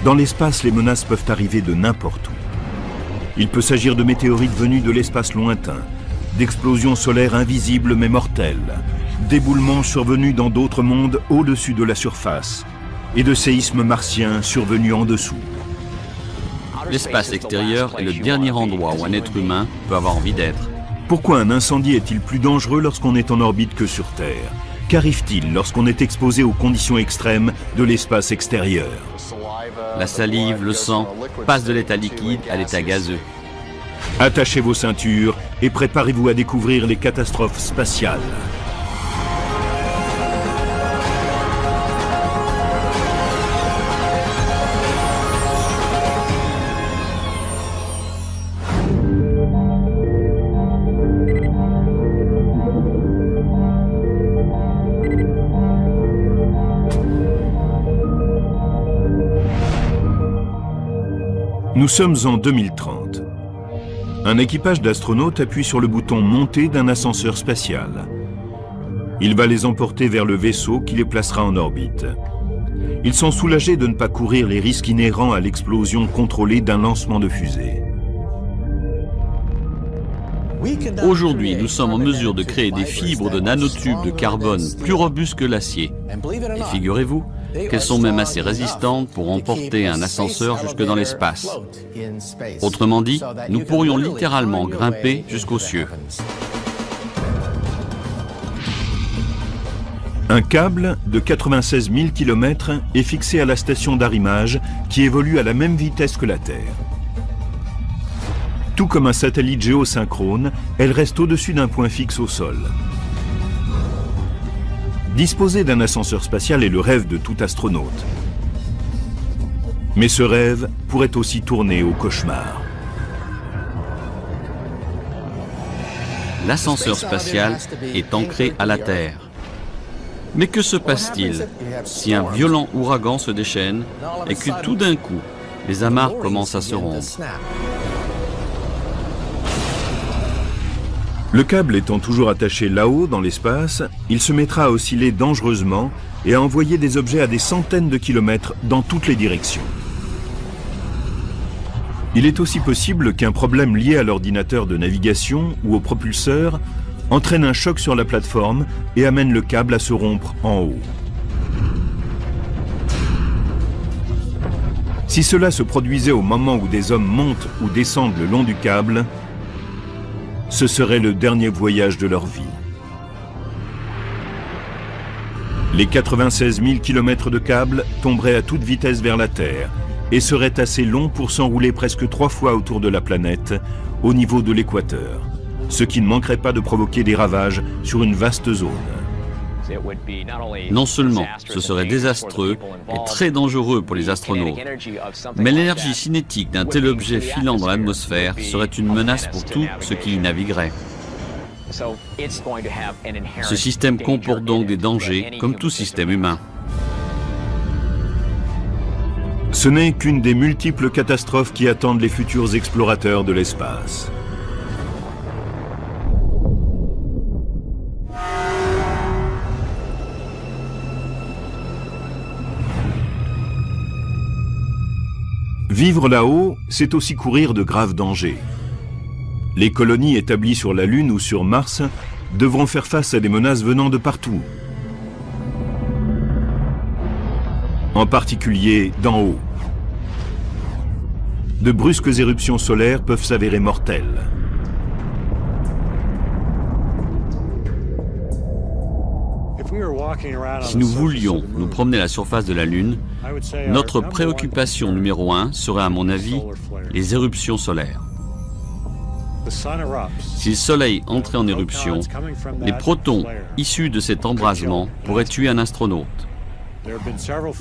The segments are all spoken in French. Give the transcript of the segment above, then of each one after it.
Dans l'espace, les menaces peuvent arriver de n'importe où. Il peut s'agir de météorites venus de l'espace lointain, d'explosions solaires invisibles mais mortelles, d'éboulements survenus dans d'autres mondes au-dessus de la surface, et de séismes martiens survenus en dessous. L'espace extérieur est le dernier endroit où un être humain peut avoir envie d'être. Pourquoi un incendie est-il plus dangereux lorsqu'on est en orbite que sur Terre? Qu'arrive-t-il lorsqu'on est exposé aux conditions extrêmes de l'espace extérieur? La salive, le sang passent de l'état liquide à l'état gazeux. Attachez vos ceintures et préparez-vous à découvrir les catastrophes spatiales. Nous sommes en 2030. Un équipage d'astronautes appuie sur le bouton « Monter » d'un ascenseur spatial. Il va les emporter vers le vaisseau qui les placera en orbite. Ils sont soulagés de ne pas courir les risques inhérents à l'explosion contrôlée d'un lancement de fusée. Aujourd'hui, nous sommes en mesure de créer des fibres de nanotubes de carbone plus robustes que l'acier. Et figurez-vous qu'elles sont même assez résistantes pour emporter un ascenseur jusque dans l'espace. Autrement dit, nous pourrions littéralement grimper jusqu'aux cieux. Un câble de 96 000 km est fixé à la station d'arrimage qui évolue à la même vitesse que la Terre. Tout comme un satellite géosynchrone, elle reste au-dessus d'un point fixe au sol. Disposer d'un ascenseur spatial est le rêve de tout astronaute. Mais ce rêve pourrait aussi tourner au cauchemar. L'ascenseur spatial est ancré à la Terre. Mais que se passe-t-il si un violent ouragan se déchaîne et que tout d'un coup, les amarres commencent à se rompre? Le câble étant toujours attaché là-haut dans l'espace, il se mettra à osciller dangereusement et à envoyer des objets à des centaines de kilomètres dans toutes les directions. Il est aussi possible qu'un problème lié à l'ordinateur de navigation ou au propulseur entraîne un choc sur la plateforme et amène le câble à se rompre en haut. Si cela se produisait au moment où des hommes montent ou descendent le long du câble, ce serait le dernier voyage de leur vie. Les 96 000 km de câble tomberaient à toute vitesse vers la Terre et seraient assez longs pour s'enrouler presque 3 fois autour de la planète, au niveau de l'équateur, ce qui ne manquerait pas de provoquer des ravages sur une vaste zone. Non seulement ce serait désastreux et très dangereux pour les astronautes, mais l'énergie cinétique d'un tel objet filant dans l'atmosphère serait une menace pour tous ceux qui y navigueraient. Ce système comporte donc des dangers comme tout système humain. Ce n'est qu'une des multiples catastrophes qui attendent les futurs explorateurs de l'espace. Vivre là-haut, c'est aussi courir de graves dangers. Les colonies établies sur la Lune ou sur Mars devront faire face à des menaces venant de partout. En particulier d'en haut. De brusques éruptions solaires peuvent s'avérer mortelles. Si nous voulions nous promener à la surface de la Lune, notre préoccupation numéro 1 serait, à mon avis, les éruptions solaires. Si le Soleil entrait en éruption, les protons issus de cet embrasement pourraient tuer un astronaute.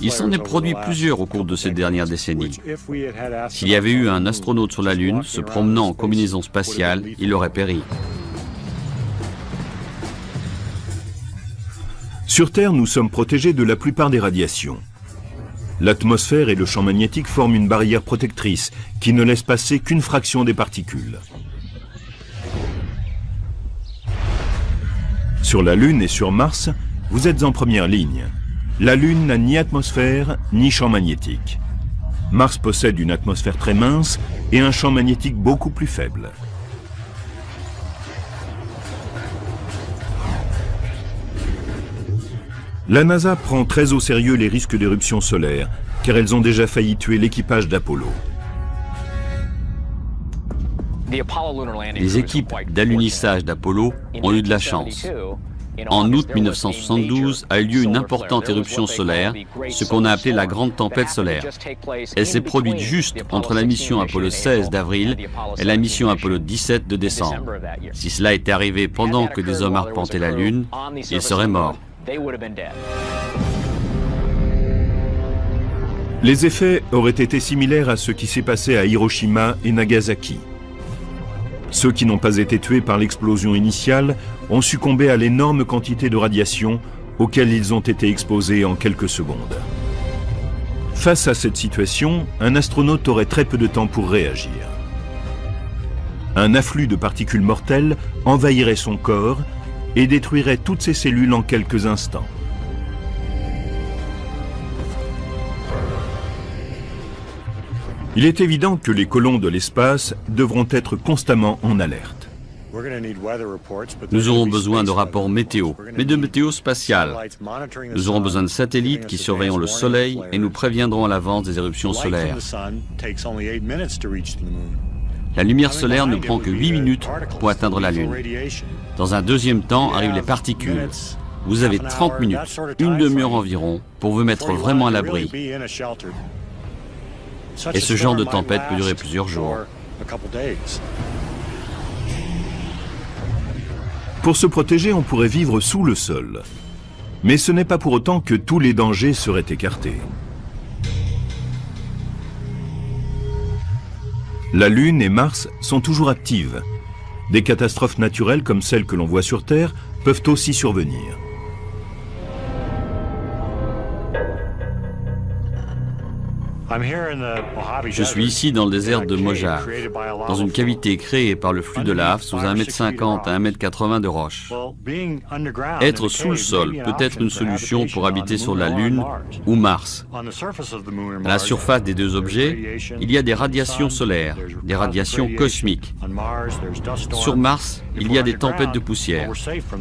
Il s'en est produit plusieurs au cours de ces dernières décennies. S'il y avait eu un astronaute sur la Lune se promenant en combinaison spatiale, il aurait péri. Sur Terre, nous sommes protégés de la plupart des radiations. L'atmosphère et le champ magnétique forment une barrière protectrice qui ne laisse passer qu'une fraction des particules. Sur la Lune et sur Mars, vous êtes en première ligne. La Lune n'a ni atmosphère, ni champ magnétique. Mars possède une atmosphère très mince et un champ magnétique beaucoup plus faible. La NASA prend très au sérieux les risques d'éruption solaire, car elles ont déjà failli tuer l'équipage d'Apollo. Les équipes d'alunissage d'Apollo ont eu de la chance. En août 1972 a eu lieu une importante éruption solaire, ce qu'on a appelé la grande tempête solaire. Elle s'est produite juste entre la mission Apollo 16 d'avril et la mission Apollo 17 de décembre. Si cela était arrivé pendant que des hommes arpentaient la Lune, ils seraient morts. Les effets auraient été similaires à ce qui s'est passé à Hiroshima et Nagasaki. Ceux qui n'ont pas été tués par l'explosion initiale ont succombé à l'énorme quantité de radiation auxquelles ils ont été exposés en quelques secondes. Face à cette situation, un astronaute aurait très peu de temps pour réagir. Un afflux de particules mortelles envahirait son corps et détruirait toutes ses cellules en quelques instants. Il est évident que les colons de l'espace devront être constamment en alerte. Nous aurons besoin de rapports météo, mais de météo spatiale. Nous aurons besoin de satellites qui surveilleront le Soleil et nous préviendront à l'avance des éruptions solaires. La lumière solaire ne prend que 8 minutes pour atteindre la Lune. Dans un deuxième temps arrivent les particules. Vous avez 30 minutes, une demi-heure environ, pour vous mettre vraiment à l'abri. Et ce genre de tempête peut durer plusieurs jours. Pour se protéger, on pourrait vivre sous le sol. Mais ce n'est pas pour autant que tous les dangers seraient écartés. La Lune et Mars sont toujours actives. Des catastrophes naturelles comme celles que l'on voit sur Terre peuvent aussi survenir. Je suis ici dans le désert de Mojave, dans une cavité créée par le flux de lave sous 1,50 m à 1,80 m de roche. Être sous le sol peut être une solution pour habiter sur la Lune ou Mars. À la surface des deux objets, il y a des radiations solaires, des radiations cosmiques. Sur Mars, il y a des tempêtes de poussière.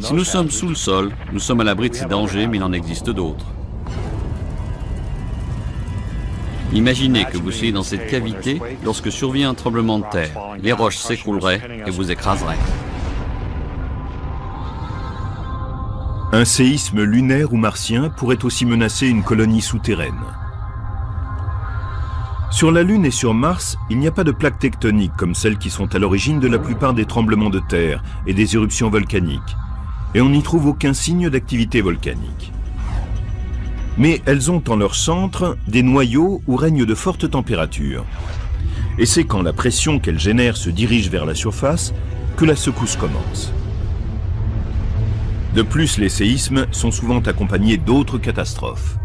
Si nous sommes sous le sol, nous sommes à l'abri de ces dangers, mais il en existe d'autres. Imaginez que vous soyez dans cette cavité lorsque survient un tremblement de terre. Les roches s'écrouleraient et vous écraseraient. Un séisme lunaire ou martien pourrait aussi menacer une colonie souterraine. Sur la Lune et sur Mars, il n'y a pas de plaques tectoniques comme celles qui sont à l'origine de la plupart des tremblements de terre et des éruptions volcaniques. Et on n'y trouve aucun signe d'activité volcanique. Mais elles ont en leur centre des noyaux où règnent de fortes températures. Et c'est quand la pression qu'elles génèrent se dirige vers la surface que la secousse commence. De plus, les séismes sont souvent accompagnés d'autres catastrophes.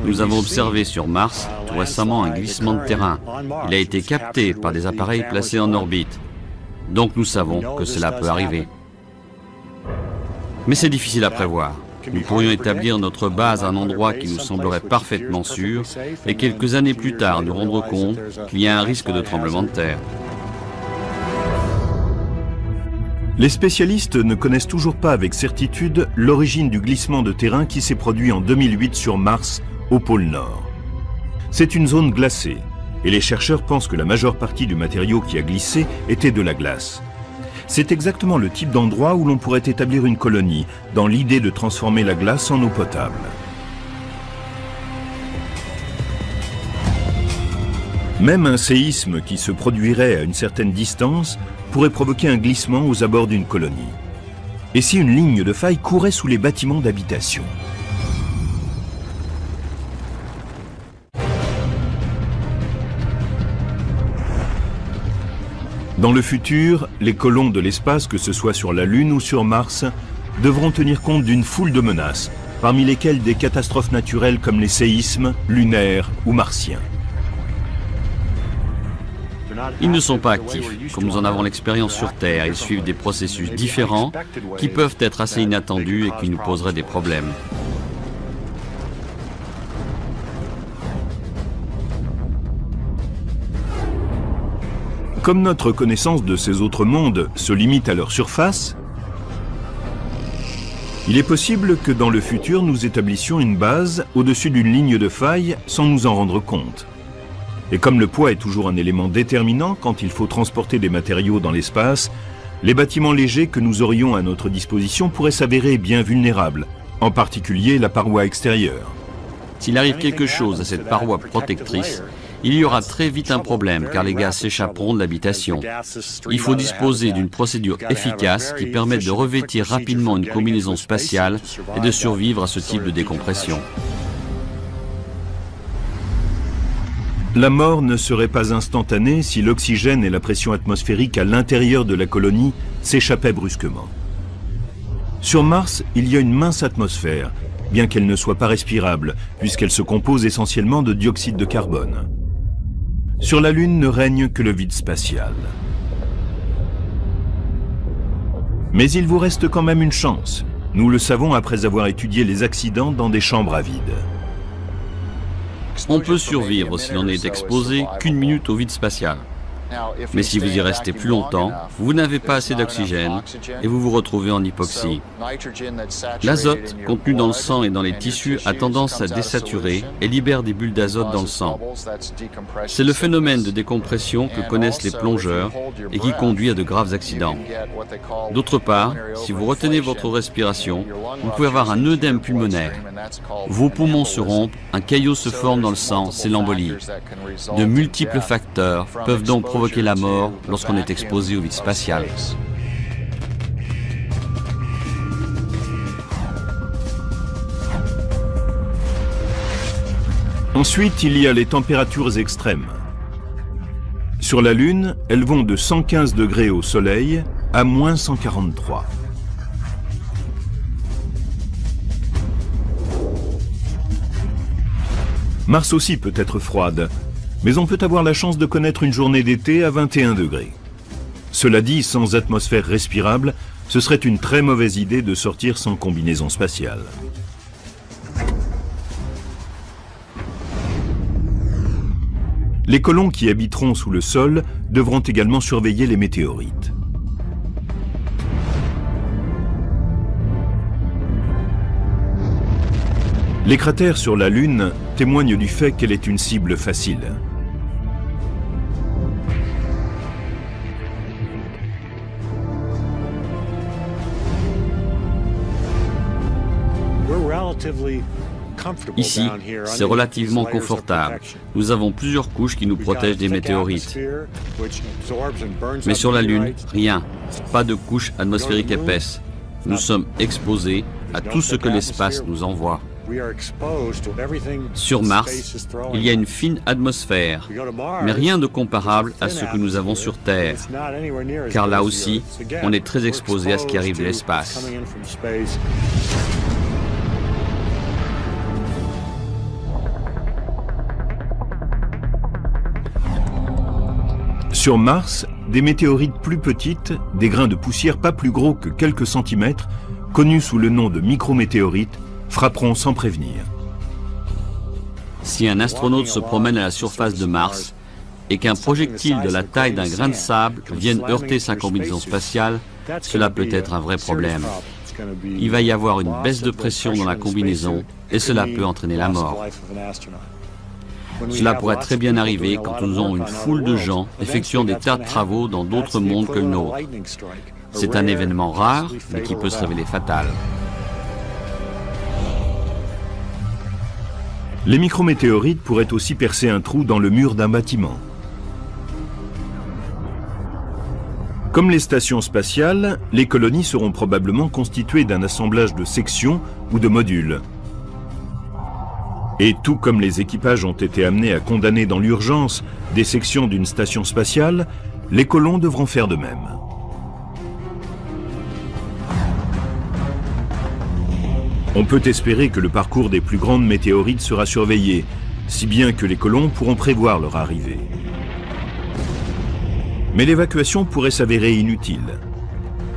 Nous avons observé sur Mars tout récemment un glissement de terrain. Il a été capté par des appareils placés en orbite. Donc nous savons que cela peut arriver. Mais c'est difficile à prévoir. Nous pourrions établir notre base à un endroit qui nous semblerait parfaitement sûr et quelques années plus tard nous rendre compte qu'il y a un risque de tremblement de terre. Les spécialistes ne connaissent toujours pas avec certitude l'origine du glissement de terrain qui s'est produit en 2008 sur Mars, au pôle Nord. C'est une zone glacée et les chercheurs pensent que la majeure partie du matériau qui a glissé était de la glace. C'est exactement le type d'endroit où l'on pourrait établir une colonie, dans l'idée de transformer la glace en eau potable. Même un séisme qui se produirait à une certaine distance pourrait provoquer un glissement aux abords d'une colonie. Et si une ligne de faille courait sous les bâtiments d'habitation? Dans le futur, les colons de l'espace, que ce soit sur la Lune ou sur Mars, devront tenir compte d'une foule de menaces, parmi lesquelles des catastrophes naturelles comme les séismes, lunaires ou martiens. Ils ne sont pas actifs, comme nous en avons l'expérience sur Terre. Ils suivent des processus différents qui peuvent être assez inattendus et qui nous poseraient des problèmes. Comme notre connaissance de ces autres mondes se limite à leur surface, il est possible que dans le futur nous établissions une base au-dessus d'une ligne de faille sans nous en rendre compte. Et comme le poids est toujours un élément déterminant quand il faut transporter des matériaux dans l'espace, les bâtiments légers que nous aurions à notre disposition pourraient s'avérer bien vulnérables, en particulier la paroi extérieure. S'il arrive quelque chose à cette paroi protectrice, il y aura très vite un problème car les gaz s'échapperont de l'habitation. Il faut disposer d'une procédure efficace qui permette de revêtir rapidement une combinaison spatiale et de survivre à ce type de décompression. La mort ne serait pas instantanée si l'oxygène et la pression atmosphérique à l'intérieur de la colonie s'échappaient brusquement. Sur Mars, il y a une mince atmosphère, bien qu'elle ne soit pas respirable, puisqu'elle se compose essentiellement de dioxyde de carbone. Sur la Lune ne règne que le vide spatial. Mais il vous reste quand même une chance. Nous le savons après avoir étudié les accidents dans des chambres à vide. On peut survivre si l'on n'est exposé qu'une minute au vide spatial. Mais si vous y restez plus longtemps, vous n'avez pas assez d'oxygène et vous vous retrouvez en hypoxie. L'azote contenu dans le sang et dans les tissus a tendance à désaturer et libère des bulles d'azote dans le sang. C'est le phénomène de décompression que connaissent les plongeurs et qui conduit à de graves accidents. D'autre part, si vous retenez votre respiration, vous pouvez avoir un œdème pulmonaire. Vos poumons se rompent, un caillot se forme dans le sang, c'est l'embolie. De multiples facteurs peuvent donc provoquer la mort lorsqu'on est exposé au vide spatial. Ensuite, il y a les températures extrêmes. Sur la Lune, elles vont de 115 degrés au Soleil à moins 143. Mars aussi peut être froide, mais on peut avoir la chance de connaître une journée d'été à 21 degrés. Cela dit, sans atmosphère respirable, ce serait une très mauvaise idée de sortir sans combinaison spatiale. Les colons qui habiteront sous le sol devront également surveiller les météorites. Les cratères sur la Lune témoignent du fait qu'elle est une cible facile. Ici, c'est relativement confortable. Nous avons plusieurs couches qui nous protègent des météorites. Mais sur la Lune, rien. Pas de couche atmosphérique épaisse. Nous sommes exposés à tout ce que l'espace nous envoie. Sur Mars, il y a une fine atmosphère, mais rien de comparable à ce que nous avons sur Terre, car là aussi, on est très exposé à ce qui arrive de l'espace. Sur Mars, des météorites plus petites, des grains de poussière pas plus gros que quelques centimètres, connus sous le nom de micrométéorites, frapperont sans prévenir. Si un astronaute se promène à la surface de Mars et qu'un projectile de la taille d'un grain de sable vienne heurter sa combinaison spatiale, cela peut être un vrai problème. Il va y avoir une baisse de pression dans la combinaison et cela peut entraîner la mort. Cela pourrait très bien arriver quand nous avons une foule de gens effectuant des tas de travaux dans d'autres mondes que le nôtre. C'est un événement rare, mais qui peut se révéler fatal. Les micrométéorites pourraient aussi percer un trou dans le mur d'un bâtiment. Comme les stations spatiales, les colonies seront probablement constituées d'un assemblage de sections ou de modules. Et tout comme les équipages ont été amenés à condamner dans l'urgence des sections d'une station spatiale, les colons devront faire de même. On peut espérer que le parcours des plus grandes météorites sera surveillé, si bien que les colons pourront prévoir leur arrivée. Mais l'évacuation pourrait s'avérer inutile.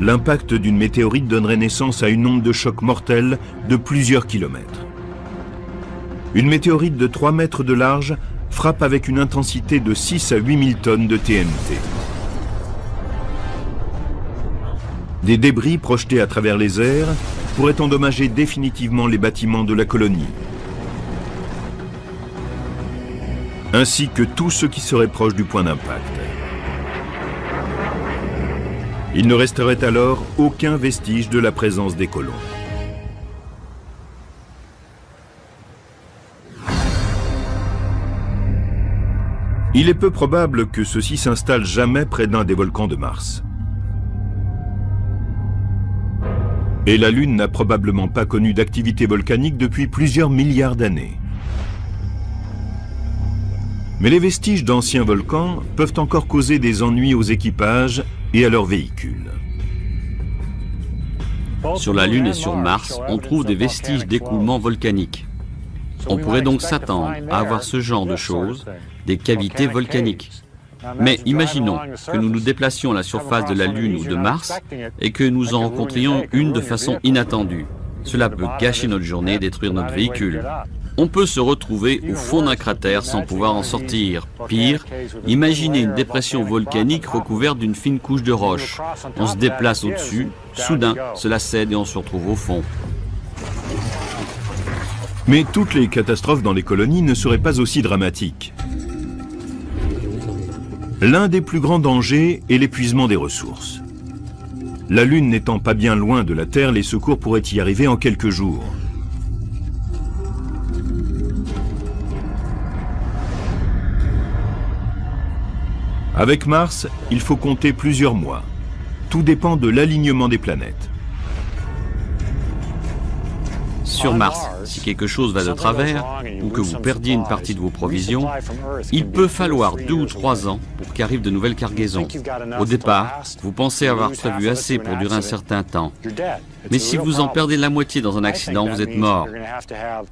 L'impact d'une météorite donnerait naissance à une onde de choc mortelle de plusieurs kilomètres. Une météorite de 3 mètres de large frappe avec une intensité de 6 à 8 000 tonnes de TNT. Des débris projetés à travers les airs pourraient endommager définitivement les bâtiments de la colonie, ainsi que tous ceux qui seraient proches du point d'impact. Il ne resterait alors aucun vestige de la présence des colons. Il est peu probable que ceux-ci s'installent jamais près d'un des volcans de Mars. Et la Lune n'a probablement pas connu d'activité volcanique depuis plusieurs milliards d'années. Mais les vestiges d'anciens volcans peuvent encore causer des ennuis aux équipages et à leurs véhicules. Sur la Lune et sur Mars, on trouve des vestiges d'écoulement volcanique. On pourrait donc s'attendre à avoir ce genre de choses, des cavités volcaniques. Mais imaginons que nous nous déplacions à la surface de la Lune ou de Mars et que nous en rencontrions une de façon inattendue. Cela peut gâcher notre journée et détruire notre véhicule. On peut se retrouver au fond d'un cratère sans pouvoir en sortir. Pire, imaginez une dépression volcanique recouverte d'une fine couche de roches. On se déplace au-dessus, soudain, cela cède et on se retrouve au fond. Mais toutes les catastrophes dans les colonies ne seraient pas aussi dramatiques. L'un des plus grands dangers est l'épuisement des ressources. La Lune n'étant pas bien loin de la Terre, les secours pourraient y arriver en quelques jours. Avec Mars, il faut compter plusieurs mois. Tout dépend de l'alignement des planètes. Sur Mars, si quelque chose va de travers, ou que vous perdiez une partie de vos provisions, il peut falloir 2 ou 3 ans pour qu'arrivent de nouvelles cargaisons. Au départ, vous pensez avoir prévu assez pour durer un certain temps. Mais si vous en perdez la moitié dans un accident, vous êtes mort.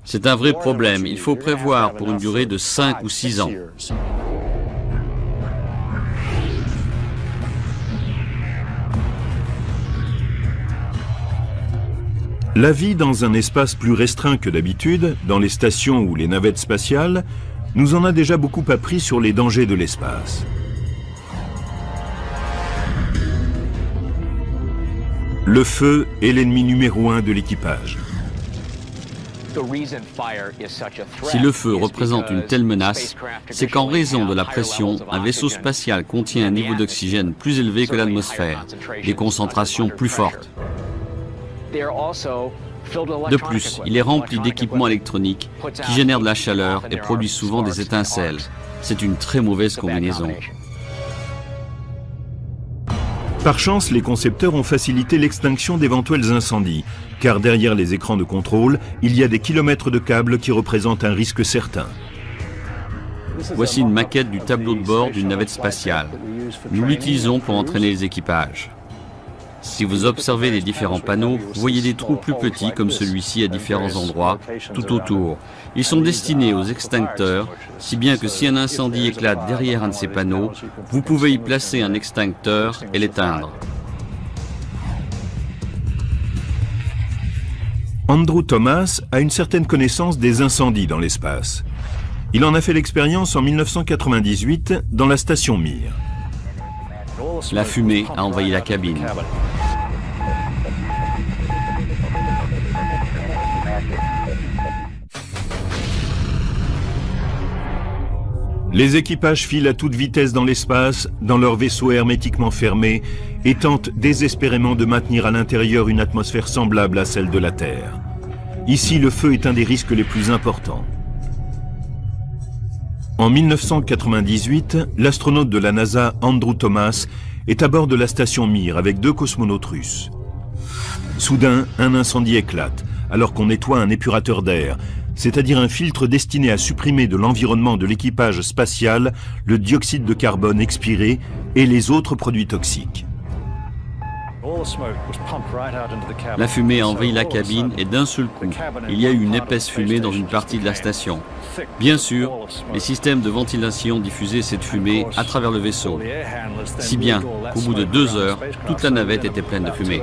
C'est un vrai problème. Il faut prévoir pour une durée de 5 ou 6 ans. La vie dans un espace plus restreint que d'habitude, dans les stations ou les navettes spatiales, nous en a déjà beaucoup appris sur les dangers de l'espace. Le feu est l'ennemi numéro 1 de l'équipage. Si le feu représente une telle menace, c'est qu'en raison de la pression, un vaisseau spatial contient un niveau d'oxygène plus élevé que l'atmosphère, des concentrations plus fortes. De plus, il est rempli d'équipements électroniques qui génèrent de la chaleur et produisent souvent des étincelles. C'est une très mauvaise combinaison. Par chance, les concepteurs ont facilité l'extinction d'éventuels incendies, car derrière les écrans de contrôle, il y a des kilomètres de câbles qui représentent un risque certain. Voici une maquette du tableau de bord d'une navette spatiale. Nous l'utilisons pour entraîner les équipages. Si vous observez les différents panneaux, vous voyez des trous plus petits comme celui-ci à différents endroits, tout autour. Ils sont destinés aux extincteurs, si bien que si un incendie éclate derrière un de ces panneaux, vous pouvez y placer un extincteur et l'éteindre. Andrew Thomas a une certaine connaissance des incendies dans l'espace. Il en a fait l'expérience en 1998 dans la station Mir. La fumée a envahi la cabine. Les équipages filent à toute vitesse dans l'espace, dans leur vaisseau hermétiquement fermé, et tentent désespérément de maintenir à l'intérieur une atmosphère semblable à celle de la Terre. Ici, le feu est un des risques les plus importants. En 1998, l'astronaute de la NASA Andrew Thomas est à bord de la station Mir avec 2 cosmonautes russes. Soudain, un incendie éclate, alors qu'on nettoie un épurateur d'air, c'est-à-dire un filtre destiné à supprimer de l'environnement de l'équipage spatial le dioxyde de carbone expiré et les autres produits toxiques. La fumée a envahi la cabine et d'un seul coup, il y a eu une épaisse fumée dans une partie de la station. Bien sûr, les systèmes de ventilation diffusaient cette fumée à travers le vaisseau, si bien qu'au bout de 2 heures, toute la navette était pleine de fumée.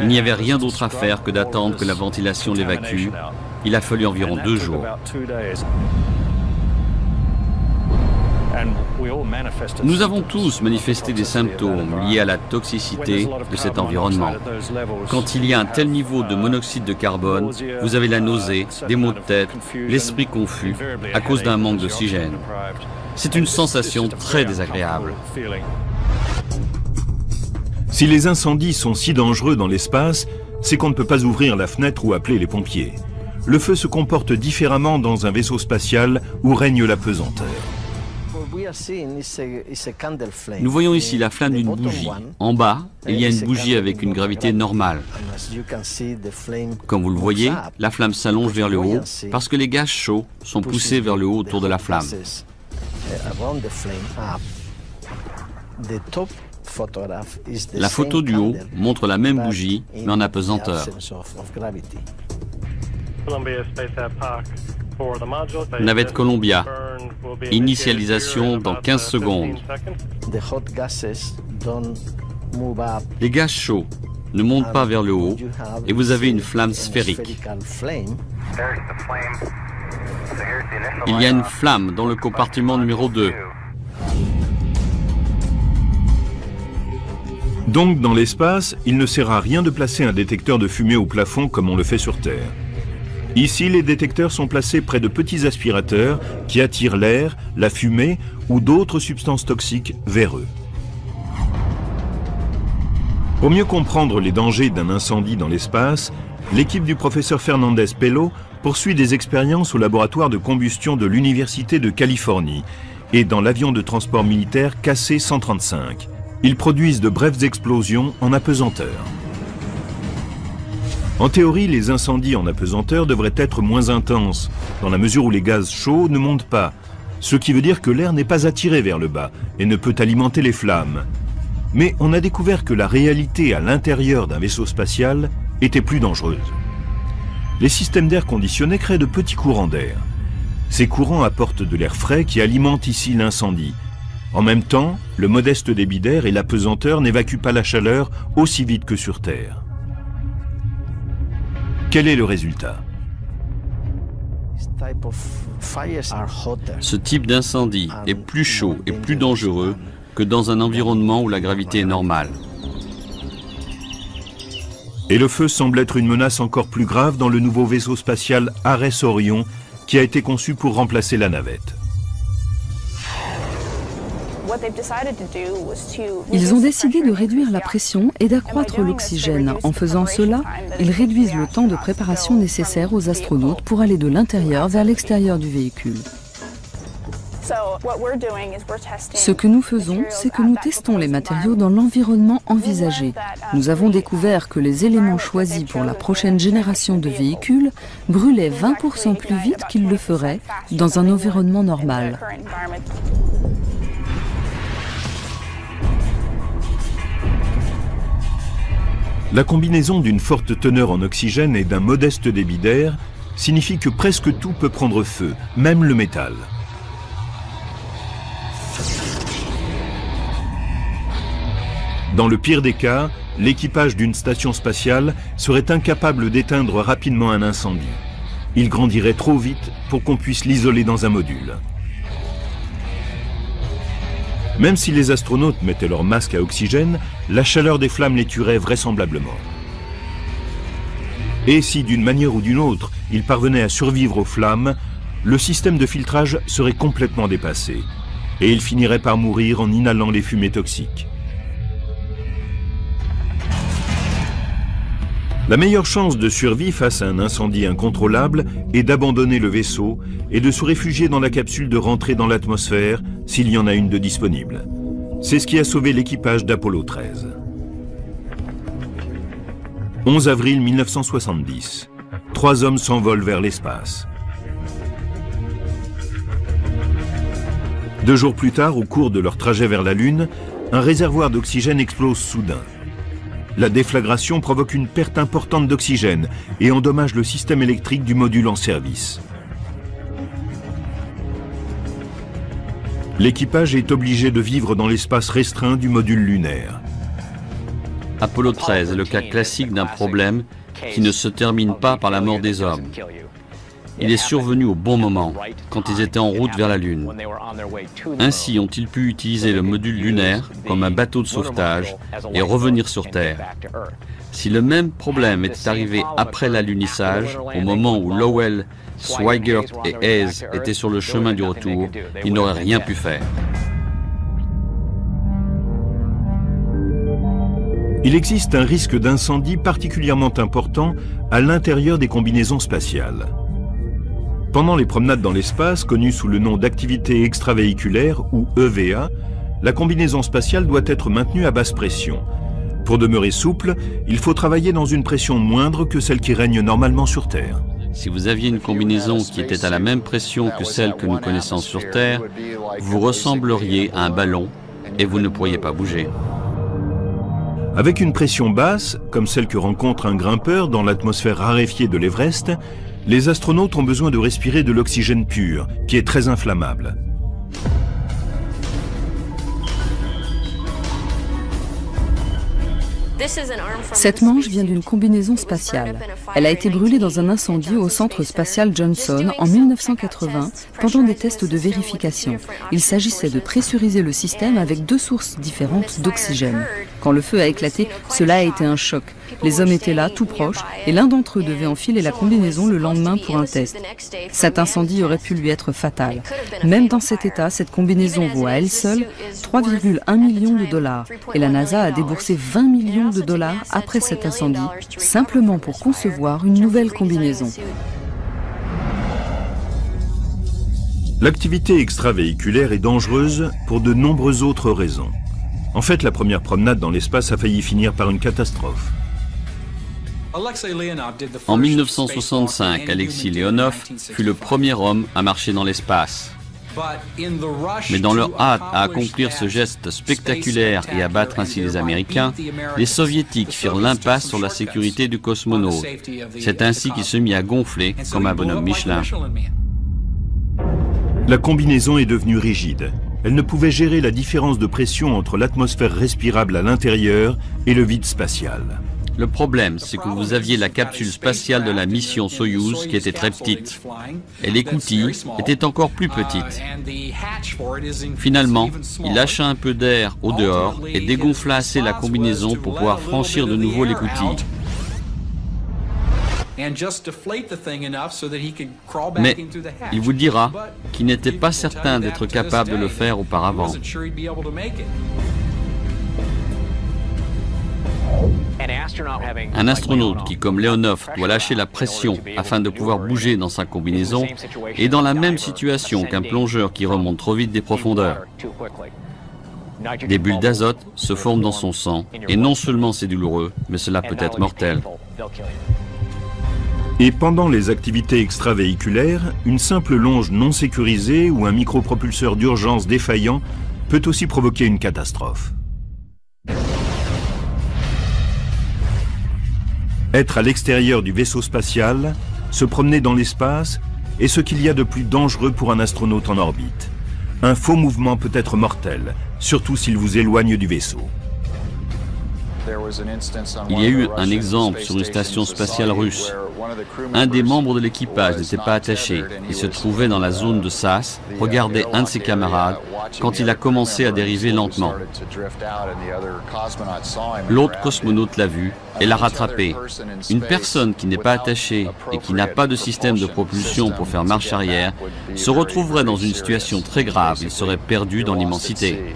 Il n'y avait rien d'autre à faire que d'attendre que la ventilation l'évacue. Il a fallu environ 2 jours. Nous avons tous manifesté des symptômes liés à la toxicité de cet environnement. Quand il y a un tel niveau de monoxyde de carbone, vous avez la nausée, des maux de tête, l'esprit confus à cause d'un manque d'oxygène. C'est une sensation très désagréable. Si les incendies sont si dangereux dans l'espace, c'est qu'on ne peut pas ouvrir la fenêtre ou appeler les pompiers. Le feu se comporte différemment dans un vaisseau spatial où règne la pesanteur. Nous voyons ici la flamme d'une bougie. En bas, il y a une bougie avec une gravité normale. Comme vous le voyez, la flamme s'allonge vers le haut parce que les gaz chauds sont poussés vers le haut autour de la flamme. La photo du haut montre la même bougie, mais en apesanteur. Navette Columbia. Initialisation dans 15 secondes. Les gaz chauds ne montent pas vers le haut et vous avez une flamme sphérique. Il y a une flamme dans le compartiment numéro 2. Donc, dans l'espace, il ne sert à rien de placer un détecteur de fumée au plafond comme on le fait sur Terre. Ici, les détecteurs sont placés près de petits aspirateurs qui attirent l'air, la fumée ou d'autres substances toxiques vers eux. Pour mieux comprendre les dangers d'un incendie dans l'espace, l'équipe du professeur Fernandez Pello poursuit des expériences au laboratoire de combustion de l'Université de Californie et dans l'avion de transport militaire KC-135. Ils produisent de brèves explosions en apesanteur. En théorie, les incendies en apesanteur devraient être moins intenses, dans la mesure où les gaz chauds ne montent pas, ce qui veut dire que l'air n'est pas attiré vers le bas et ne peut alimenter les flammes. Mais on a découvert que la réalité à l'intérieur d'un vaisseau spatial était plus dangereuse. Les systèmes d'air conditionné créent de petits courants d'air. Ces courants apportent de l'air frais qui alimente ici l'incendie. En même temps, le modeste débit d'air et l'apesanteur n'évacuent pas la chaleur aussi vite que sur Terre. Quel est le résultat? Ce type d'incendie est plus chaud et plus dangereux que dans un environnement où la gravité est normale. Et le feu semble être une menace encore plus grave dans le nouveau vaisseau spatial Ares Orion qui a été conçu pour remplacer la navette. Ils ont décidé de réduire la pression et d'accroître l'oxygène. En faisant cela, ils réduisent le temps de préparation nécessaire aux astronautes pour aller de l'intérieur vers l'extérieur du véhicule. Ce que nous faisons, c'est que nous testons les matériaux dans l'environnement envisagé. Nous avons découvert que les éléments choisis pour la prochaine génération de véhicules brûlaient 20% plus vite qu'ils le feraient dans un environnement normal. La combinaison d'une forte teneur en oxygène et d'un modeste débit d'air signifie que presque tout peut prendre feu, même le métal. Dans le pire des cas, l'équipage d'une station spatiale serait incapable d'éteindre rapidement un incendie. Il grandirait trop vite pour qu'on puisse l'isoler dans un module. Même si les astronautes mettaient leur masque à oxygène, la chaleur des flammes les tuerait vraisemblablement. Et si d'une manière ou d'une autre, ils parvenaient à survivre aux flammes, le système de filtrage serait complètement dépassé et ils finiraient par mourir en inhalant les fumées toxiques. La meilleure chance de survie face à un incendie incontrôlable est d'abandonner le vaisseau et de se réfugier dans la capsule de rentrée dans l'atmosphère s'il y en a une de disponible. C'est ce qui a sauvé l'équipage d'Apollo 13. 11 avril 1970. 3 hommes s'envolent vers l'espace. 2 jours plus tard, au cours de leur trajet vers la Lune, un réservoir d'oxygène explose soudain. La déflagration provoque une perte importante d'oxygène et endommage le système électrique du module en service. L'équipage est obligé de vivre dans l'espace restreint du module lunaire. Apollo 13 est le cas classique d'un problème qui ne se termine pas par la mort des hommes. Il est survenu au bon moment, quand ils étaient en route vers la Lune. Ainsi ont-ils pu utiliser le module lunaire comme un bateau de sauvetage et revenir sur Terre. Si le même problème était arrivé après l'alunissage, au moment où Lowell, Swigert et Hayes étaient sur le chemin du retour, ils n'auraient rien pu faire. Il existe un risque d'incendie particulièrement important à l'intérieur des combinaisons spatiales. Pendant les promenades dans l'espace, connues sous le nom d'activité extravéhiculaire ou EVA, la combinaison spatiale doit être maintenue à basse pression. Pour demeurer souple, il faut travailler dans une pression moindre que celle qui règne normalement sur Terre. Si vous aviez une combinaison qui était à la même pression que celle que nous connaissons sur Terre, vous ressembleriez à un ballon et vous ne pourriez pas bouger. Avec une pression basse, comme celle que rencontre un grimpeur dans l'atmosphère raréfiée de l'Everest, les astronautes ont besoin de respirer de l'oxygène pur, qui est très inflammable. Cette manche vient d'une combinaison spatiale. Elle a été brûlée dans un incendie au centre spatial Johnson en 1980 pendant des tests de vérification. Il s'agissait de pressuriser le système avec deux sources différentes d'oxygène. Quand le feu a éclaté, cela a été un choc. Les hommes étaient là, tout proches, et l'un d'entre eux devait enfiler la combinaison le lendemain pour un test. Cet incendie aurait pu lui être fatal. Même dans cet état, cette combinaison vaut à elle seule 3,1 millions de dollars. Et la NASA a déboursé 20 millions de dollars après cet incendie, simplement pour concevoir une nouvelle combinaison. L'activité extravéhiculaire est dangereuse pour de nombreuses autres raisons. En fait, la première promenade dans l'espace a failli finir par une catastrophe. En 1965, Alexei Leonov fut le premier homme à marcher dans l'espace. Mais dans leur hâte à accomplir ce geste spectaculaire et à battre ainsi les Américains, les Soviétiques firent l'impasse sur la sécurité du cosmonaute. C'est ainsi qu'il se mit à gonfler comme un bonhomme Michelin. La combinaison est devenue rigide. Elle ne pouvait gérer la différence de pression entre l'atmosphère respirable à l'intérieur et le vide spatial. Le problème, c'est que vous aviez la capsule spatiale de la mission Soyouz qui était très petite. Et l'écoutille était encore plus petite. Finalement, il lâcha un peu d'air au dehors et dégonfla assez la combinaison pour pouvoir franchir de nouveau l'écoutille. Mais il vous dira qu'il n'était pas certain d'être capable de le faire auparavant. Un astronaute qui, comme Leonov, doit lâcher la pression afin de pouvoir bouger dans sa combinaison est dans la même situation qu'un plongeur qui remonte trop vite des profondeurs. Des bulles d'azote se forment dans son sang et non seulement c'est douloureux, mais cela peut être mortel. Et pendant les activités extravéhiculaires, une simple longe non sécurisée ou un micropropulseur d'urgence défaillant peut aussi provoquer une catastrophe. Être à l'extérieur du vaisseau spatial, se promener dans l'espace, est ce qu'il y a de plus dangereux pour un astronaute en orbite. Un faux mouvement peut être mortel, surtout s'il vous éloigne du vaisseau. Il y a eu un exemple sur une station spatiale russe. Un des membres de l'équipage n'était pas attaché. Il se trouvait dans la zone de SAS, regardait un de ses camarades quand il a commencé à dériver lentement. L'autre cosmonaute l'a vu et l'a rattrapé. Une personne qui n'est pas attachée et qui n'a pas de système de propulsion pour faire marche arrière se retrouverait dans une situation très grave. Il serait perdu dans l'immensité.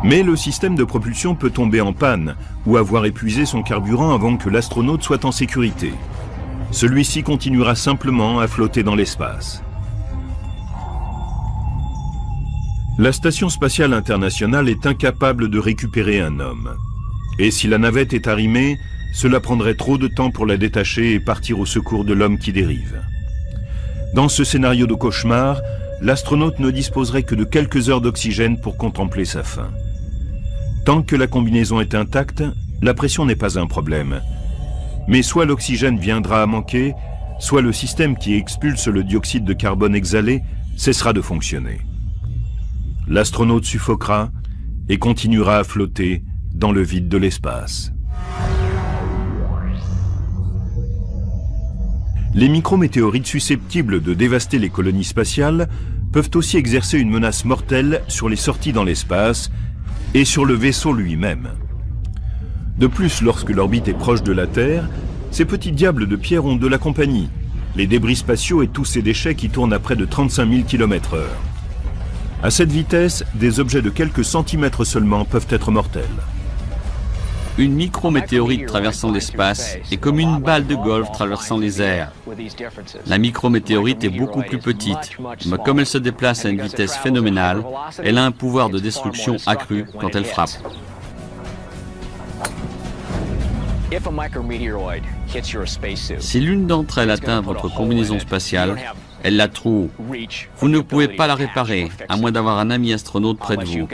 Mais le système de propulsion peut tomber en panne ou avoir épuisé son carburant avant que l'astronaute soit en sécurité. Celui-ci continuera simplement à flotter dans l'espace. La Station spatiale internationale est incapable de récupérer un homme. Et si la navette est arrimée, cela prendrait trop de temps pour la détacher et partir au secours de l'homme qui dérive. Dans ce scénario de cauchemar, l'astronaute ne disposerait que de quelques heures d'oxygène pour contempler sa fin. Tant que la combinaison est intacte, la pression n'est pas un problème. Mais soit l'oxygène viendra à manquer, soit le système qui expulse le dioxyde de carbone exhalé cessera de fonctionner. L'astronaute suffoquera et continuera à flotter dans le vide de l'espace. Les micrométéorites susceptibles de dévaster les colonies spatiales peuvent aussi exercer une menace mortelle sur les sorties dans l'espace et sur le vaisseau lui-même. De plus, lorsque l'orbite est proche de la Terre, ces petits diables de pierre ont de la compagnie, les débris spatiaux et tous ces déchets qui tournent à près de 35 000 km/h. À cette vitesse, des objets de quelques centimètres seulement peuvent être mortels. Une micrométéorite traversant l'espace est comme une balle de golf traversant les airs. La micrométéorite est beaucoup plus petite, mais comme elle se déplace à une vitesse phénoménale, elle a un pouvoir de destruction accru quand elle frappe. Si l'une d'entre elles atteint votre combinaison spatiale, elle la troue. Vous ne pouvez pas la réparer, à moins d'avoir un ami astronaute près de vous.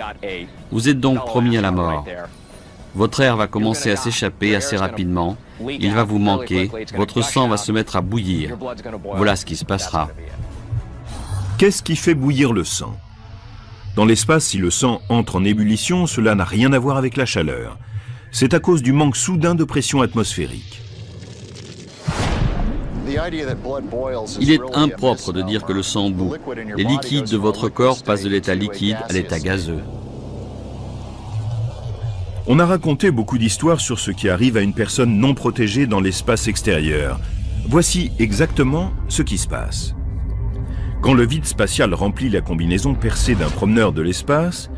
Vous êtes donc promis à la mort. Votre air va commencer à s'échapper assez rapidement, il va vous manquer, votre sang va se mettre à bouillir. Voilà ce qui se passera. Qu'est-ce qui fait bouillir le sang? Dans l'espace, si le sang entre en ébullition, cela n'a rien à voir avec la chaleur. C'est à cause du manque soudain de pression atmosphérique. Il est impropre de dire que le sang bout. Les liquides de votre corps passent de l'état liquide à l'état gazeux. On a raconté beaucoup d'histoires sur ce qui arrive à une personne non protégée dans l'espace extérieur. Voici exactement ce qui se passe. Quand le vide spatial remplit la combinaison percée d'un promeneur de l'espace,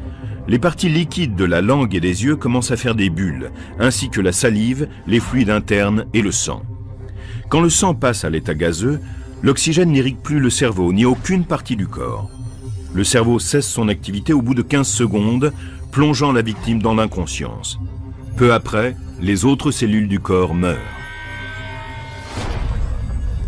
les parties liquides de la langue et des yeux commencent à faire des bulles, ainsi que la salive, les fluides internes et le sang. Quand le sang passe à l'état gazeux, l'oxygène n'irrigue plus le cerveau ni aucune partie du corps. Le cerveau cesse son activité au bout de 15 secondes, plongeant la victime dans l'inconscience. Peu après, les autres cellules du corps meurent.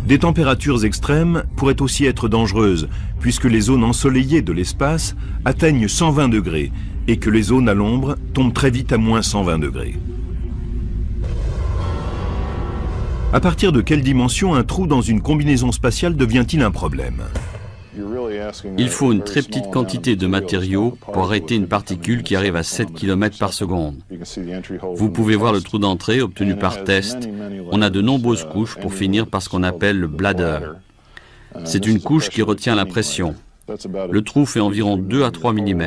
Des températures extrêmes pourraient aussi être dangereuses, puisque les zones ensoleillées de l'espace atteignent 120 degrés et que les zones à l'ombre tombent très vite à moins 120 degrés. À partir de quelle dimension un trou dans une combinaison spatiale devient-il un problème? Il faut une très petite quantité de matériaux pour arrêter une particule qui arrive à 7 km par seconde. Vous pouvez voir le trou d'entrée obtenu par test. On a de nombreuses couches pour finir par ce qu'on appelle le bladder. C'est une couche qui retient la pression. Le trou fait environ 2 à 3 mm.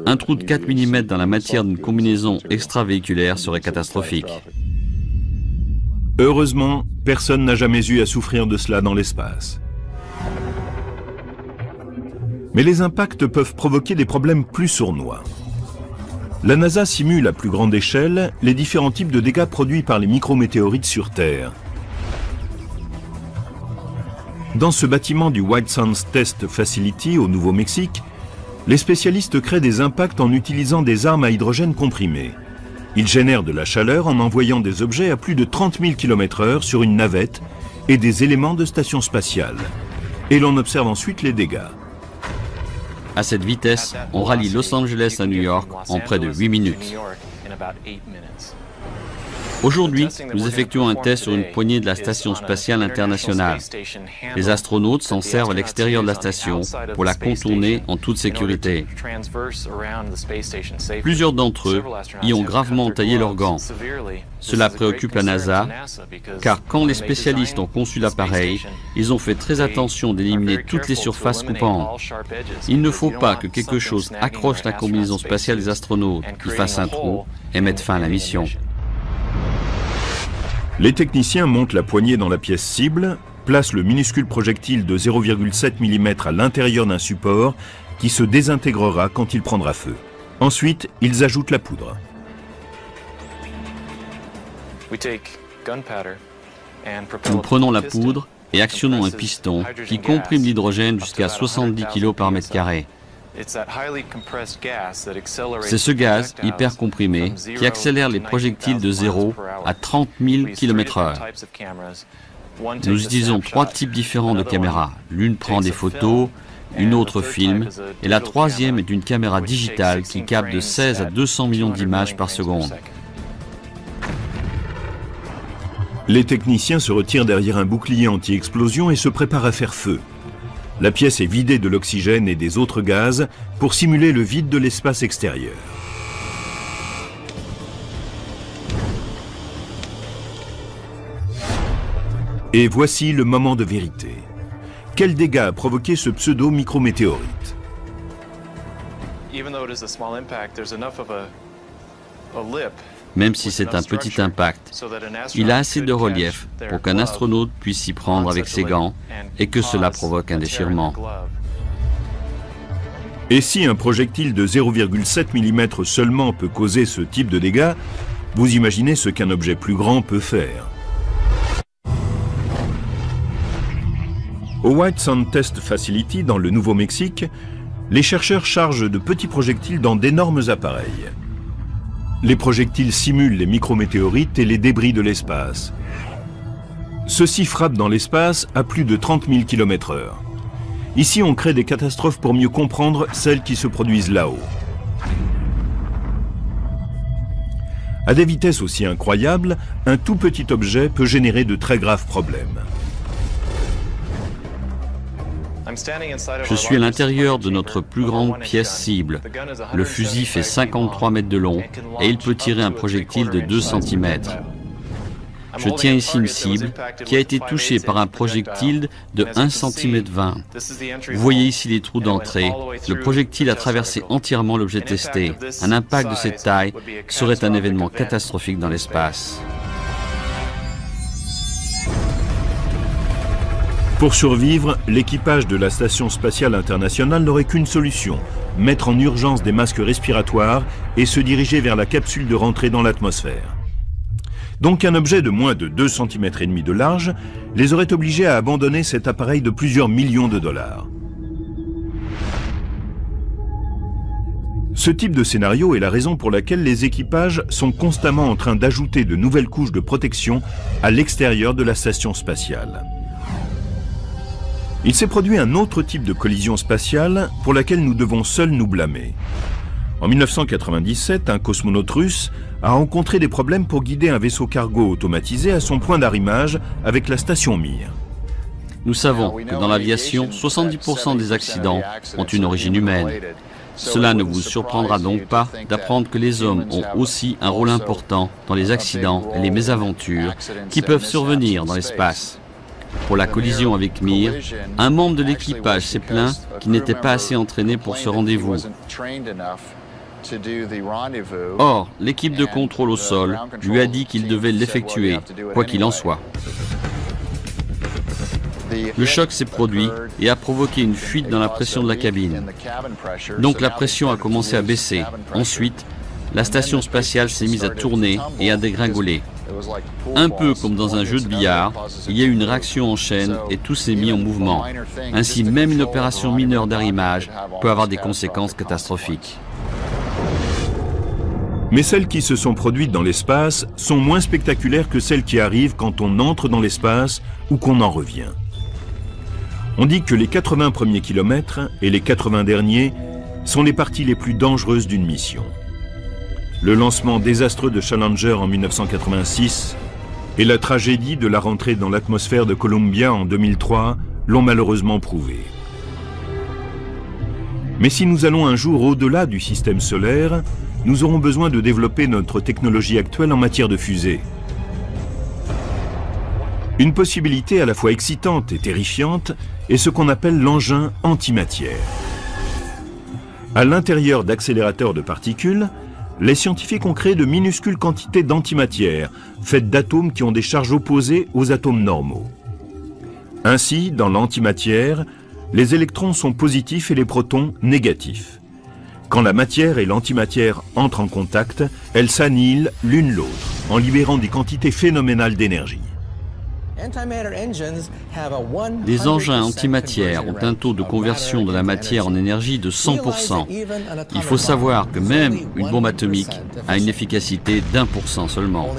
Un trou de 4 mm dans la matière d'une combinaison extravéhiculaire serait catastrophique. Heureusement, personne n'a jamais eu à souffrir de cela dans l'espace. Mais les impacts peuvent provoquer des problèmes plus sournois. La NASA simule à plus grande échelle les différents types de dégâts produits par les micrométéorites sur Terre. Dans ce bâtiment du White Sands Test Facility au Nouveau-Mexique, les spécialistes créent des impacts en utilisant des armes à hydrogène comprimé. Ils génèrent de la chaleur en envoyant des objets à plus de 30 000 km/h sur une navette et des éléments de station spatiale. Et l'on observe ensuite les dégâts. À cette vitesse, on rallie Los Angeles à New York en près de 8 minutes. Aujourd'hui, nous effectuons un test sur une poignée de la Station spatiale internationale. Les astronautes s'en servent à l'extérieur de la station pour la contourner en toute sécurité. Plusieurs d'entre eux y ont gravement entaillé leurs gants. Cela préoccupe la NASA, car quand les spécialistes ont conçu l'appareil, ils ont fait très attention d'éliminer toutes les surfaces coupantes. Il ne faut pas que quelque chose accroche la combinaison spatiale des astronautes, qui fasse un trou et mette fin à la mission. Les techniciens montent la poignée dans la pièce cible, placent le minuscule projectile de 0,7 mm à l'intérieur d'un support qui se désintégrera quand il prendra feu. Ensuite, ils ajoutent la poudre. Nous prenons la poudre et actionnons un piston qui comprime l'hydrogène jusqu'à 70 kg par mètre carré. C'est ce gaz hyper comprimé qui accélère les projectiles de 0 à 30 000 km/h. Nous utilisons 3 types différents de caméras. L'une prend des photos, une autre filme, et la troisième est une caméra digitale qui capte de 16 à 200 millions d'images par seconde. Les techniciens se retirent derrière un bouclier anti-explosion et se préparent à faire feu. La pièce est vidée de l'oxygène et des autres gaz pour simuler le vide de l'espace extérieur. Et voici le moment de vérité. Quels dégâts a provoqué ce pseudo-micrométéorite? Même si c'est un petit impact, il a assez de relief pour qu'un astronaute puisse s'y prendre avec ses gants et que cela provoque un déchirement. Et si un projectile de 0,7 mm seulement peut causer ce type de dégâts, vous imaginez ce qu'un objet plus grand peut faire. Au White Sand Test Facility, dans le Nouveau-Mexique, les chercheurs chargent de petits projectiles dans d'énormes appareils. Les projectiles simulent les micrométéorites et les débris de l'espace. Ceux-ci frappent dans l'espace à plus de 30 000 km/h. Ici, on crée des catastrophes pour mieux comprendre celles qui se produisent là-haut. À des vitesses aussi incroyables, un tout petit objet peut générer de très graves problèmes. Je suis à l'intérieur de notre plus grande pièce cible. Le fusil fait 53 mètres de long et il peut tirer un projectile de 2 cm. Je tiens ici une cible qui a été touchée par un projectile de 1,20 cm. Vous voyez ici les trous d'entrée. Le projectile a traversé entièrement l'objet testé. Un impact de cette taille serait un événement catastrophique dans l'espace. Pour survivre, l'équipage de la Station spatiale internationale n'aurait qu'une solution, mettre en urgence des masques respiratoires et se diriger vers la capsule de rentrée dans l'atmosphère. Donc un objet de moins de 2,5 cm de large les aurait obligés à abandonner cet appareil de plusieurs millions de dollars. Ce type de scénario est la raison pour laquelle les équipages sont constamment en train d'ajouter de nouvelles couches de protection à l'extérieur de la station spatiale. Il s'est produit un autre type de collision spatiale pour laquelle nous devons seuls nous blâmer. En 1997, un cosmonaute russe a rencontré des problèmes pour guider un vaisseau cargo automatisé à son point d'arrimage avec la station Mir. Nous savons que dans l'aviation, 70% des accidents ont une origine humaine. Cela ne vous surprendra donc pas d'apprendre que les hommes ont aussi un rôle important dans les accidents et les mésaventures qui peuvent survenir dans l'espace. Pour la collision avec Mir, un membre de l'équipage s'est plaint qu'il n'était pas assez entraîné pour ce rendez-vous. Or, l'équipe de contrôle au sol lui a dit qu'il devait l'effectuer, quoi qu'il en soit. Le choc s'est produit et a provoqué une fuite dans la pression de la cabine. Donc la pression a commencé à baisser. Ensuite, la station spatiale s'est mise à tourner et à dégringoler. Un peu comme dans un jeu de billard, il y a eu une réaction en chaîne et tout s'est mis en mouvement. Ainsi, même une opération mineure d'arrimage peut avoir des conséquences catastrophiques. Mais celles qui se sont produites dans l'espace sont moins spectaculaires que celles qui arrivent quand on entre dans l'espace ou qu'on en revient. On dit que les 80 premiers kilomètres et les 80 derniers sont les parties les plus dangereuses d'une mission. Le lancement désastreux de Challenger en 1986 et la tragédie de la rentrée dans l'atmosphère de Columbia en 2003 l'ont malheureusement prouvé. Mais si nous allons un jour au-delà du système solaire, nous aurons besoin de développer notre technologie actuelle en matière de fusée. Une possibilité à la fois excitante et terrifiante est ce qu'on appelle l'engin antimatière. À l'intérieur d'accélérateurs de particules, les scientifiques ont créé de minuscules quantités d'antimatière, faites d'atomes qui ont des charges opposées aux atomes normaux. Ainsi, dans l'antimatière, les électrons sont positifs et les protons négatifs. Quand la matière et l'antimatière entrent en contact, elles s'annihilent l'une l'autre, en libérant des quantités phénoménales d'énergie. Les engins antimatière ont un taux de conversion de la matière en énergie de 100%. Il faut savoir que même une bombe atomique a une efficacité d'1% seulement.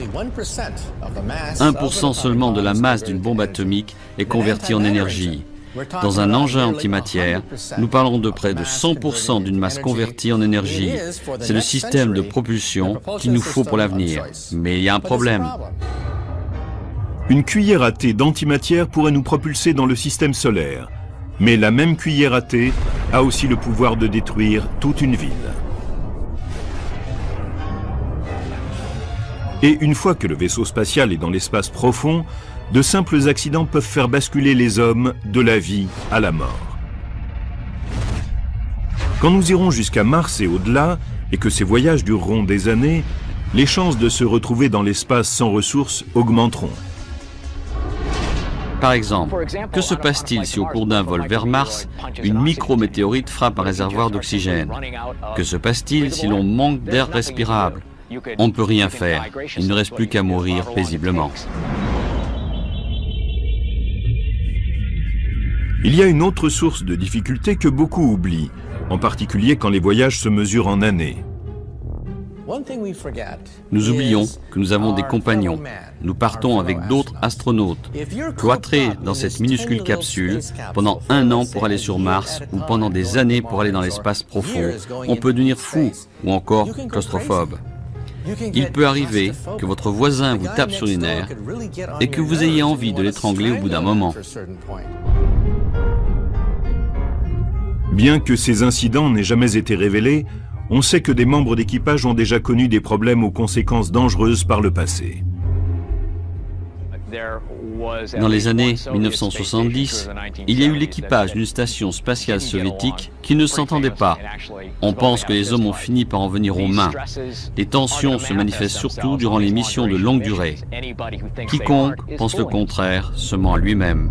1% seulement de la masse d'une bombe atomique est convertie en énergie. Dans un engin antimatière, nous parlons de près de 100% d'une masse convertie en énergie. C'est le système de propulsion qu'il nous faut pour l'avenir. Mais il y a un problème. Une cuillère à thé d'antimatière pourrait nous propulser dans le système solaire. Mais la même cuillère à thé a aussi le pouvoir de détruire toute une ville. Et une fois que le vaisseau spatial est dans l'espace profond, de simples accidents peuvent faire basculer les hommes de la vie à la mort. Quand nous irons jusqu'à Mars et au-delà, et que ces voyages dureront des années, les chances de se retrouver dans l'espace sans ressources augmenteront. Par exemple, que se passe-t-il si au cours d'un vol vers Mars, une micrométéorite frappe un réservoir d'oxygène? Que se passe-t-il si l'on manque d'air respirable? On ne peut rien faire, il ne reste plus qu'à mourir paisiblement. Il y a une autre source de difficulté que beaucoup oublient, en particulier quand les voyages se mesurent en années. Nous oublions que nous avons des compagnons. Nous partons avec d'autres astronautes. Cloîtrés dans cette minuscule capsule, pendant 1 an pour aller sur Mars ou pendant des années pour aller dans l'espace profond, on peut devenir fou ou encore claustrophobe. Il peut arriver que votre voisin vous tape sur les nerfs et que vous ayez envie de l'étrangler au bout d'un moment. Bien que ces incidents n'aient jamais été révélés, on sait que des membres d'équipage ont déjà connu des problèmes aux conséquences dangereuses par le passé. Dans les années 1970, il y a eu l'équipage d'une station spatiale soviétique qui ne s'entendait pas. On pense que les hommes ont fini par en venir aux mains. Les tensions se manifestent surtout durant les missions de longue durée. Quiconque pense le contraire se ment à lui-même.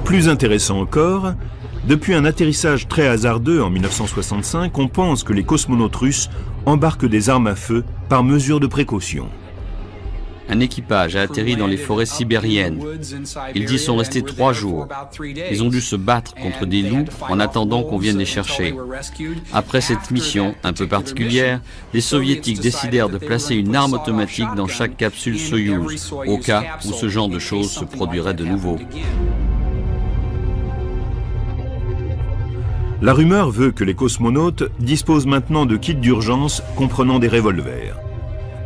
Plus intéressant encore, depuis un atterrissage très hasardeux en 1965, on pense que les cosmonautes russes embarquent des armes à feu par mesure de précaution. Un équipage a atterri dans les forêts sibériennes. Ils y sont restés 3 jours. Ils ont dû se battre contre des loups en attendant qu'on vienne les chercher. Après cette mission un peu particulière, les soviétiques décidèrent de placer une arme automatique dans chaque capsule Soyouz, au cas où ce genre de choses se produirait de nouveau. La rumeur veut que les cosmonautes disposent maintenant de kits d'urgence comprenant des revolvers.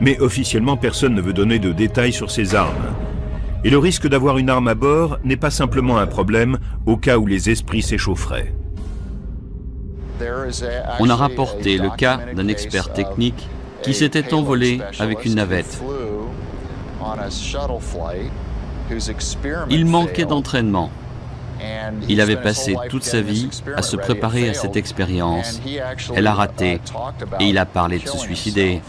Mais officiellement, personne ne veut donner de détails sur ces armes. Et le risque d'avoir une arme à bord n'est pas simplement un problème au cas où les esprits s'échaufferaient. On a rapporté le cas d'un expert technique qui s'était envolé avec une navette. Il manquait d'entraînement. Il avait passé toute sa vie à se préparer à cette expérience. Elle a raté et il a parlé de se suicider.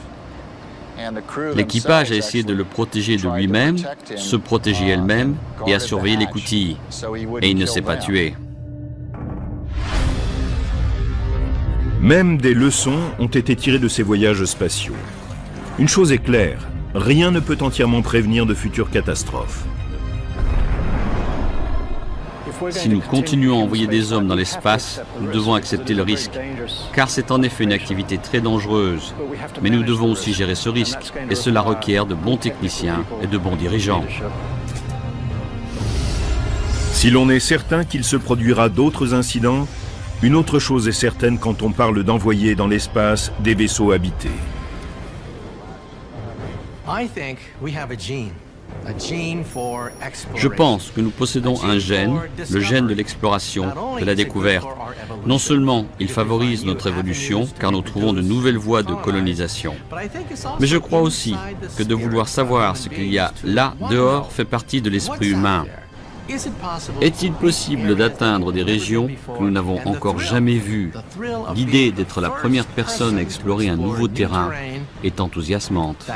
L'équipage a essayé de le protéger de lui-même, se protéger elle-même et a surveillé l'écoutille. Et il ne s'est pas tué. Même des leçons ont été tirées de ces voyages spatiaux. Une chose est claire, rien ne peut entièrement prévenir de futures catastrophes. Si nous continuons à envoyer des hommes dans l'espace, nous devons accepter le risque, car c'est en effet une activité très dangereuse. Mais nous devons aussi gérer ce risque, et cela requiert de bons techniciens et de bons dirigeants. Si l'on est certain qu'il se produira d'autres incidents, une autre chose est certaine quand on parle d'envoyer dans l'espace des vaisseaux habités. Je pense que nous possédons un gène, le gène de l'exploration, de la découverte. Non seulement il favorise notre évolution, car nous trouvons de nouvelles voies de colonisation, mais je crois aussi que de vouloir savoir ce qu'il y a là dehors fait partie de l'esprit humain. Est-il possible d'atteindre des régions que nous n'avons encore jamais vues? L'idée d'être la première personne à explorer un nouveau terrain est enthousiasmante.